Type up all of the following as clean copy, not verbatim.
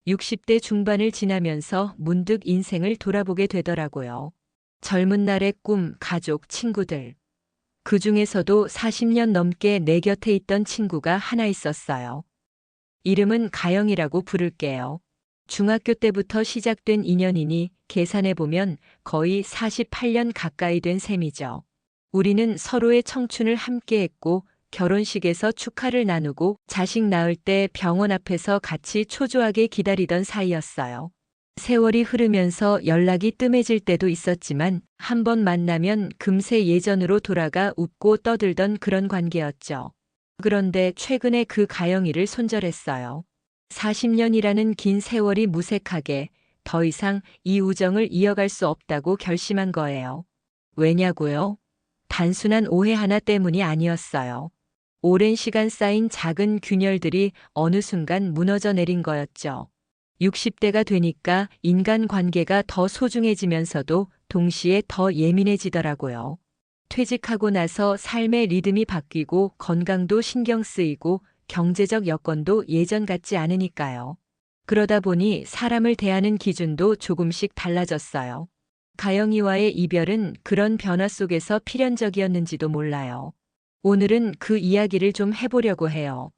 60대 중반을 지나면서 문득 인생을 돌아보게 되더라고요. 젊은 날의 꿈, 가족, 친구들. 그 중에서도 40년 넘게 내 곁에 있던 친구가 하나 있었어요. 이름은 가영이라고 부를게요. 중학교 때부터 시작된 인연이니 계산해보면 거의 48년 가까이 된 셈이죠. 우리는 서로의 청춘을 함께했고 결혼식에서 축하를 나누고 자식 낳을 때 병원 앞에서 같이 초조하게 기다리던 사이였어요. 세월이 흐르면서 연락이 뜸해질 때도 있었지만 한 번 만나면 금세 예전으로 돌아가 웃고 떠들던 그런 관계였죠. 그런데 최근에 그 가영이를 손절했어요. 40년이라는 긴 세월이 무색하게 더 이상 이 우정을 이어갈 수 없다고 결심한 거예요. 왜냐고요? 단순한 오해 하나 때문이 아니었어요. 오랜 시간 쌓인 작은 균열들이 어느 순간 무너져 내린 거였죠. 60대가 되니까 인간관계가 더 소중해지면서도 동시에 더 예민해지더라고요. 퇴직하고 나서 삶의 리듬이 바뀌고 건강도 신경 쓰이고 경제적 여건도 예전 같지 않으니까요. 그러다 보니 사람을 대하는 기준도 조금씩 달라졌어요. 가영이와의 이별은 그런 변화 속에서 필연적이었는지도 몰라요. 오늘은 그 이야기를 좀 해보려고 해요.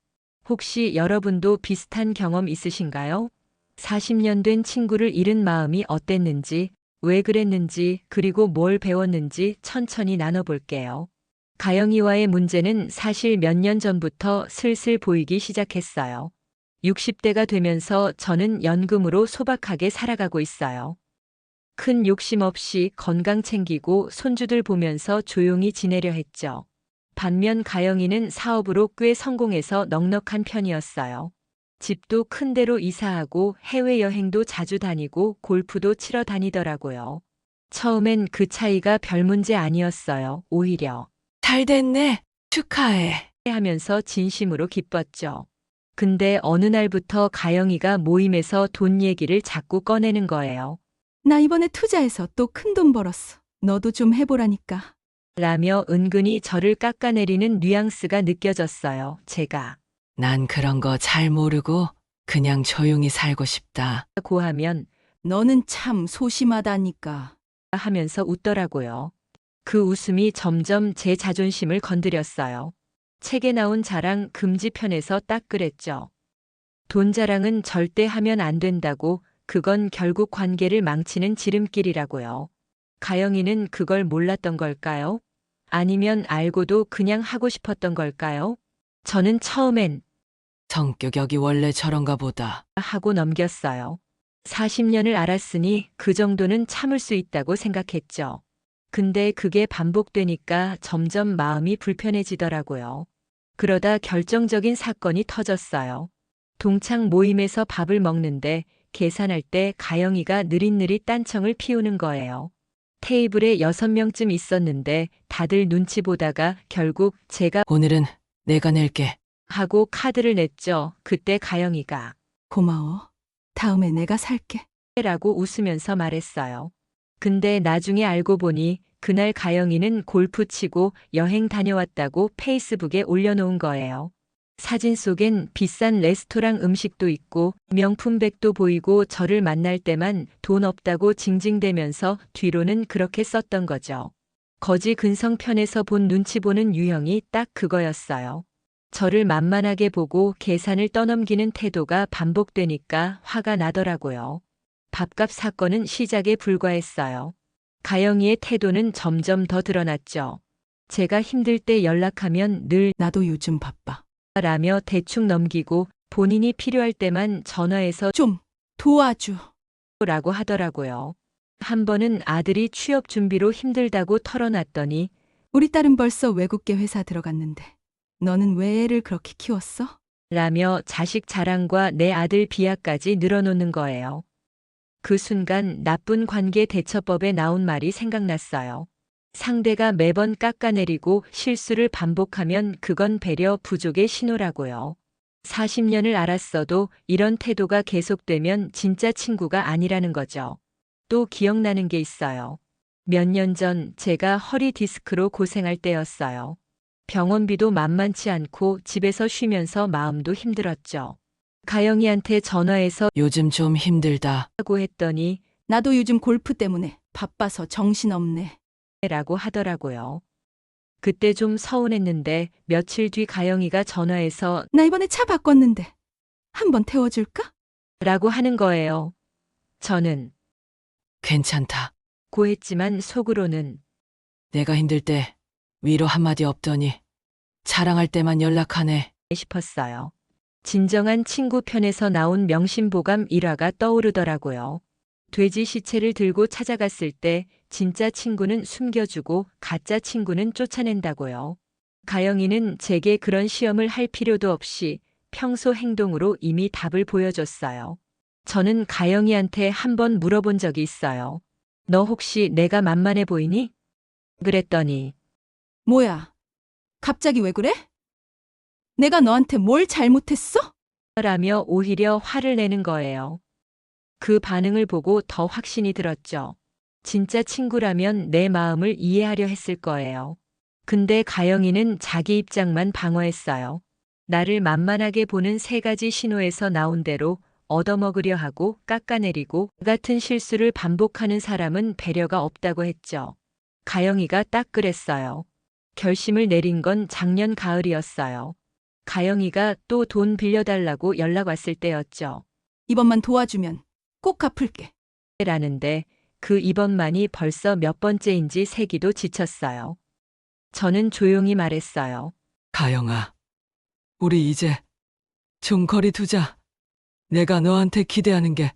혹시 여러분도 비슷한 경험 있으신가요? 40년 된 친구를 잃은 마음이 어땠는지, 왜 그랬는지, 그리고 뭘 배웠는지 천천히 나눠볼게요. 가영이와의 문제는 사실 몇 년 전부터 슬슬 보이기 시작했어요. 60대가 되면서 저는 연금으로 소박하게 살아가고 있어요. 큰 욕심 없이 건강 챙기고 손주들 보면서 조용히 지내려 했죠. 반면 가영이는 사업으로 꽤 성공해서 넉넉한 편이었어요. 집도 큰 데로 이사하고 해외여행도 자주 다니고 골프도 치러 다니더라고요. 처음엔 그 차이가 별 문제 아니었어요. 오히려 잘 됐네. 축하해. 하면서 진심으로 기뻤죠. 근데 어느 날부터 가영이가 모임에서 돈 얘기를 자꾸 꺼내는 거예요. 나 이번에 투자해서 또 큰 돈 벌었어. 너도 좀 해보라니까. 라며 은근히 저를 깎아내리는 뉘앙스가 느껴졌어요. 제가 난 그런 거 잘 모르고 그냥 조용히 살고 싶다. 고하면 너는 참 소심하다니까. 하면서 웃더라고요. 그 웃음이 점점 제 자존심을 건드렸어요. 책에 나온 자랑 금지 편에서 딱 그랬죠. 돈 자랑은 절대 하면 안 된다고, 그건 결국 관계를 망치는 지름길이라고요. 가영이는 그걸 몰랐던 걸까요? 아니면 알고도 그냥 하고 싶었던 걸까요? 저는 처음엔 성격이 원래 저런가 보다. 하고 넘겼어요. 40년을 알았으니 그 정도는 참을 수 있다고 생각했죠. 근데 그게 반복되니까 점점 마음이 불편해지더라고요. 그러다 결정적인 사건이 터졌어요. 동창 모임에서 밥을 먹는데 계산할 때 가영이가 느릿느릿 딴청을 피우는 거예요. 테이블에 6명쯤 있었는데 다들 눈치 보다가 결국 제가 오늘은 내가 낼게. 하고 카드를 냈죠. 그때 가영이가 고마워. 다음에 내가 살게. 라고 웃으면서 말했어요. 근데 나중에 알고 보니 그날 가영이는 골프 치고 여행 다녀왔다고 페이스북에 올려놓은 거예요. 사진 속엔 비싼 레스토랑 음식도 있고 명품백도 보이고 저를 만날 때만 돈 없다고 징징대면서 뒤로는 그렇게 썼던 거죠. 거지 근성편에서 본 눈치 보는 유형이 딱 그거였어요. 저를 만만하게 보고 계산을 떠넘기는 태도가 반복되니까 화가 나더라고요. 밥값 사건은 시작에 불과했어요. 가영이의 태도는 점점 더 드러났죠. 제가 힘들 때 연락하면 늘 나도 요즘 바빠. 라며 대충 넘기고 본인이 필요할 때만 전화해서 좀 도와줘. 라고 하더라고요. 한 번은 아들이 취업 준비로 힘들다고 털어놨더니 우리 딸은 벌써 외국계 회사 들어갔는데. 너는 왜 애를 그렇게 키웠어? 라며 자식 자랑과 내 아들 비하까지 늘어놓는 거예요. 그 순간 나쁜 관계 대처법에 나온 말이 생각났어요. 상대가 매번 깎아내리고 실수를 반복하면 그건 배려 부족의 신호라고요. 40년을 알았어도 이런 태도가 계속되면 진짜 친구가 아니라는 거죠. 또 기억나는 게 있어요. 몇 년 전 제가 허리 디스크로 고생할 때였어요. 병원비도 만만치 않고 집에서 쉬면서 마음도 힘들었죠. 가영이한테 전화해서 요즘 좀 힘들다. 하고 했더니 나도 요즘 골프 때문에 바빠서 정신없네. 라고 하더라고요. 그때 좀 서운했는데 며칠 뒤 가영이가 전화해서 나 이번에 차 바꿨는데 한번 태워줄까? 라고 하는 거예요. 저는 괜찮다. 고했지만 속으로는 내가 힘들 때 위로 한마디 없더니 자랑할 때만 연락하네. 싶었어요. 진정한 친구 편에서 나온 명심보감 일화가 떠오르더라고요. 돼지 시체를 들고 찾아갔을 때 진짜 친구는 숨겨주고 가짜 친구는 쫓아낸다고요. 가영이는 제게 그런 시험을 할 필요도 없이 평소 행동으로 이미 답을 보여줬어요. 저는 가영이한테 한번 물어본 적이 있어요. 너 혹시 내가 만만해 보이니? 그랬더니 뭐야? 갑자기 왜 그래? 내가 너한테 뭘 잘못했어? 라며 오히려 화를 내는 거예요. 그 반응을 보고 더 확신이 들었죠. 진짜 친구라면 내 마음을 이해하려 했을 거예요. 근데 가영이는 자기 입장만 방어했어요. 나를 만만하게 보는 세 가지 신호에서 나온 대로 얻어먹으려 하고 깎아내리고 같은 실수를 반복하는 사람은 배려가 없다고 했죠. 가영이가 딱 그랬어요. 결심을 내린 건 작년 가을이었어요. 가영이가 또 돈 빌려달라고 연락 왔을 때였죠. 이번만 도와주면 꼭 갚을게. 라는데 그 이번만이 벌써 몇 번째인지 세기도 지쳤어요. 저는 조용히 말했어요. 가영아, 우리 이제 좀 거리 두자. 내가 너한테 기대하는 게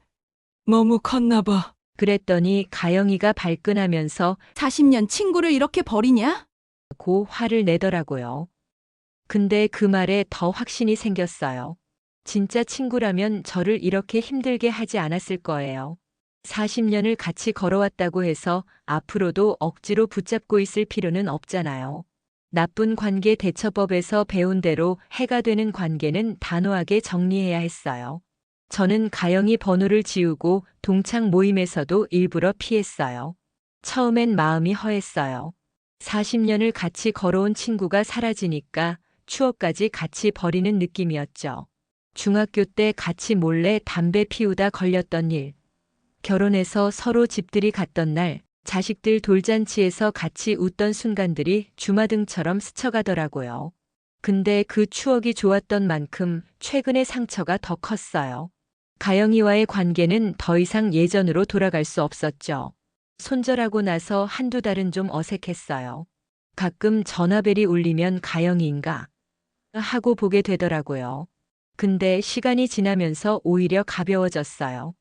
너무 컸나 봐. 그랬더니 가영이가 발끈하면서 40년 친구를 이렇게 버리냐? 고 화를 내더라고요. 근데 그 말에 더 확신이 생겼어요. 진짜 친구라면 저를 이렇게 힘들게 하지 않았을 거예요. 40년을 같이 걸어왔다고 해서 앞으로도 억지로 붙잡고 있을 필요는 없잖아요. 나쁜 관계 대처법에서 배운 대로 해가 되는 관계는 단호하게 정리해야 했어요. 저는 가영이 번호를 지우고 동창 모임에서도 일부러 피했어요. 처음엔 마음이 허했어요. 40년을 같이 걸어온 친구가 사라지니까 추억까지 같이 버리는 느낌이었죠. 중학교 때 같이 몰래 담배 피우다 걸렸던 일. 결혼해서 서로 집들이 갔던 날, 자식들 돌잔치에서 같이 웃던 순간들이 주마등처럼 스쳐가더라고요. 근데 그 추억이 좋았던 만큼 최근의 상처가 더 컸어요. 가영이와의 관계는 더 이상 예전으로 돌아갈 수 없었죠. 손절하고 나서 한두 달은 좀 어색했어요. 가끔 전화벨이 울리면 가영이인가 하고 보게 되더라고요. 근데 시간이 지나면서 오히려 가벼워졌어요.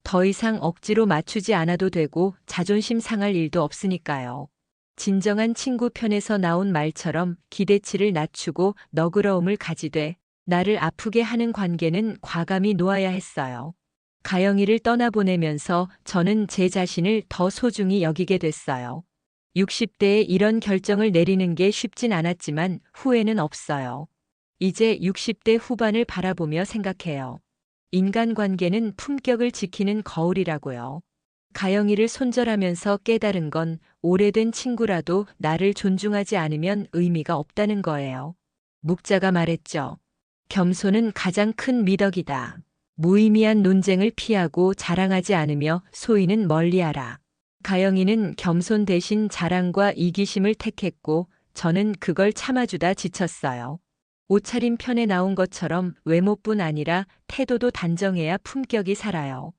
더 이상 억지로 맞추지 않아도 되고 자존심 상할 일도 없으니까요. 진정한 친구 편에서 나온 말처럼 기대치를 낮추고 너그러움을 가지되 나를 아프게 하는 관계는 과감히 놓아야 했어요. 가영이를 떠나보내면서 저는 제 자신을 더 소중히 여기게 됐어요. 60대에 이런 결정을 내리는 게 쉽진 않았지만 후회는 없어요. 이제 60대 후반을 바라보며 생각해요. 인간관계는 품격을 지키는 거울이라고요. 가영이를 손절하면서 깨달은 건 오래된 친구라도 나를 존중하지 않으면 의미가 없다는 거예요. 묵자가 말했죠. 겸손은 가장 큰 미덕이다. 무의미한 논쟁을 피하고 자랑하지 않으며 소위는 멀리하라. 가영이는 겸손 대신 자랑과 이기심을 택했고 저는 그걸 참아주다 지쳤어요. 옷차림 편에 나온 것처럼 외모뿐 아니라 태도도 단정해야 품격이 살아요.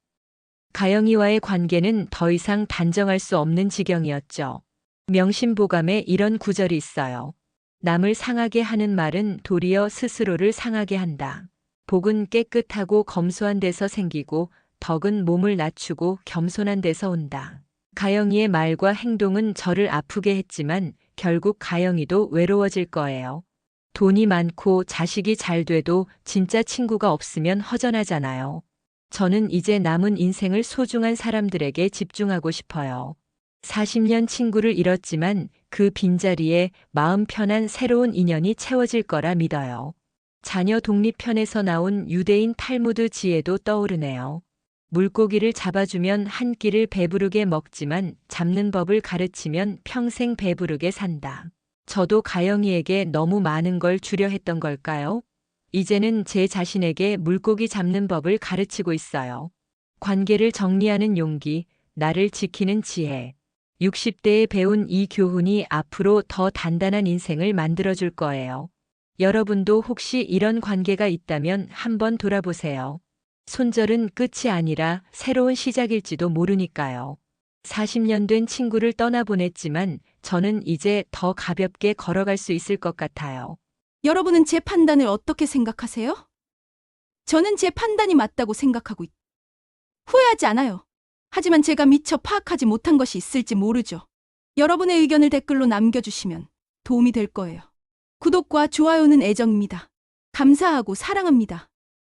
가영이와의 관계는 더 이상 단정할 수 없는 지경이었죠. 명심보감에 이런 구절이 있어요. 남을 상하게 하는 말은 도리어 스스로를 상하게 한다. 복은 깨끗하고 검소한 데서 생기고 덕은 몸을 낮추고 겸손한 데서 온다. 가영이의 말과 행동은 저를 아프게 했지만 결국 가영이도 외로워질 거예요. 돈이 많고 자식이 잘 돼도 진짜 친구가 없으면 허전하잖아요. 저는 이제 남은 인생을 소중한 사람들에게 집중하고 싶어요. 40년 친구를 잃었지만 그 빈자리에 마음 편한 새로운 인연이 채워질 거라 믿어요. 자녀 독립편에서 나온 유대인 탈무드 지혜도 떠오르네요. 물고기를 잡아주면 한 끼를 배부르게 먹지만 잡는 법을 가르치면 평생 배부르게 산다. 저도 가영이에게 너무 많은 걸 주려 했던 걸까요? 이제는 제 자신에게 물고기 잡는 법을 가르치고 있어요. 관계를 정리하는 용기, 나를 지키는 지혜. 60대에 배운 이 교훈이 앞으로 더 단단한 인생을 만들어줄 거예요. 여러분도 혹시 이런 관계가 있다면 한번 돌아보세요. 손절은 끝이 아니라 새로운 시작일지도 모르니까요. 40년 된 친구를 떠나보냈지만 저는 이제 더 가볍게 걸어갈 수 있을 것 같아요. 여러분은 제 판단을 어떻게 생각하세요? 저는 제 판단이 맞다고 생각하고 후회하지 않아요. 하지만 제가 미처 파악하지 못한 것이 있을지 모르죠. 여러분의 의견을 댓글로 남겨주시면 도움이 될 거예요. 구독과 좋아요는 애정입니다. 감사하고 사랑합니다.